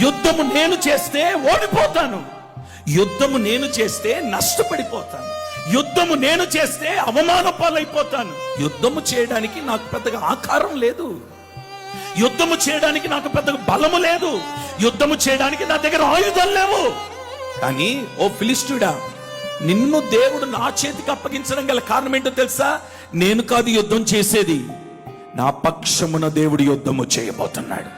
యుద్ధము నేను చేస్తే ఓడిపోతాను, యుద్ధము నేను చేస్తే నష్టపడిపోతాను, యుద్ధము నేను చేస్తే అవమాన పాలైపోతాను. యుద్ధము చేయడానికి నాకు పెద్దగా ఆకారం లేదు, యుద్ధము చేయడానికి నాకు పెద్దగా బలము లేదు, యుద్ధము చేయడానికి నా దగ్గర ఆయుధాలు లేవు. కానీ ఓ ఫిలిష్తుడా, నిన్ను దేవుడు నా చేతికి అప్పగించడం గల కారణం ఏంటో తెలుసా? నేను కాదు యుద్ధం చేసేది, నా పక్షమున దేవుడు యుద్ధము చేయబోతున్నాడు.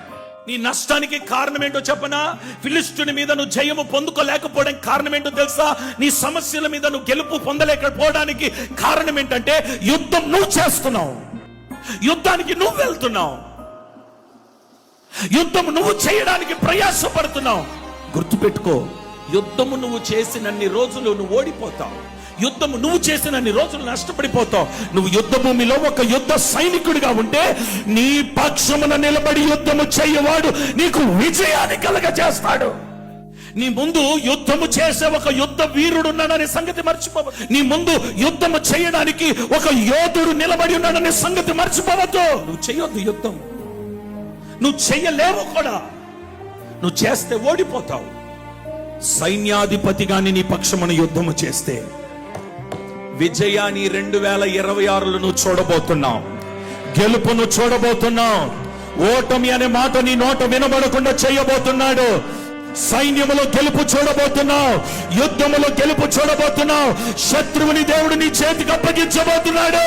నీ నష్టానికి కారణం ఏంటో చెప్పనా? ఫిలిష్తుని మీద నువ్వు జయము పొందుకోలేకపోవడానికి కారణం ఏంటో తెలుసా? నీ సమస్యల మీద నువ్వు గెలుపు పొందలేకపోవడానికి కారణం ఏంటంటే యుద్ధం నువ్వు చేస్తున్నావు, యుద్ధానికి నువ్వు వెళ్తున్నావు, యుద్ధం నువ్వు చేయడానికి ప్రయాసపడుతున్నావు. గుర్తుపెట్టుకో, యుద్ధము నువ్వు చేసినన్ని రోజులు నువ్వు ఓడిపోతావు, యుద్ధము నువ్వు చేసినన్ని రోజులు నష్టపడిపోతావు. నువ్వు యుద్ధ భూమిలో ఒక యుద్ధ సైనికుడిగా ఉంటే నీ పక్షమున నిలబడి యుద్ధము చేయవాడు నీకు విజయాన్ని కలగజేస్తాడు. నీ ముందు యుద్ధము చేసే ఒక యుద్ధ వీరుడు ఉన్నాడనే సంగతి మర్చిపోవద్దు. నీ ముందు యుద్ధము చేయడానికి ఒక యోధుడు నిలబడి ఉన్నాడనే సంగతి మర్చిపోవద్దు. నువ్వు చేయొద్దు యుద్ధం, నువ్వు చెయ్యలేవు కూడా. నువ్వు చేస్తే ఓడిపోతావు. సైన్యాధిపతిగాని నీ పక్షమున యుద్ధము చేస్తే విజయాన్ని 2026లో నువ్వు చూడబోతున్నావు, గెలుపును చూడబోతున్నావు. ఓటమి అనే మాట నీ నోట వినబడకుండా చేయబోతున్నాడు. సైన్యములో గెలుపు చూడబోతున్నావు, యుద్ధములో గెలుపు చూడబోతున్నావు. శత్రువుని దేవుడు నీ చేతికి అప్పగించబోతున్నాడు.